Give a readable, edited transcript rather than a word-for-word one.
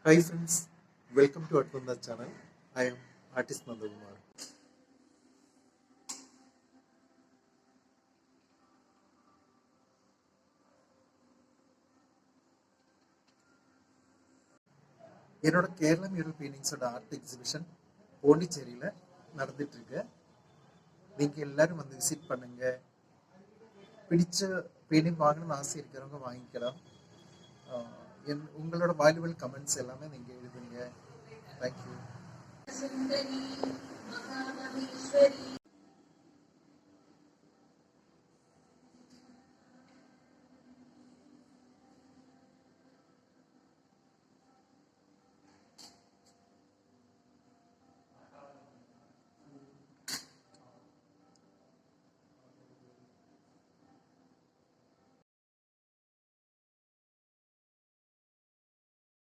Hi friends, welcome to Atvanda channel. I am artist Nandakumar. என்னோட Kerala mural பெயிண்டிங்ஸோட art exhibition பாண்டிச்சேரியில் நடந்துட்டு இருக்கு. நீங்கள் எல்லாரும் வந்து விசிட் பண்ணுங்க. பிடிச்ச பெயிண்டிங் வாங்கணும்னு ஆசை இருக்கிறவங்க வாங்கிக்கலாம். உங்களோட வேல்யூபிள் கமெண்ட்ஸ் எல்லாமே நீங்கள் எழுதுங்க. தேங்க்யூ.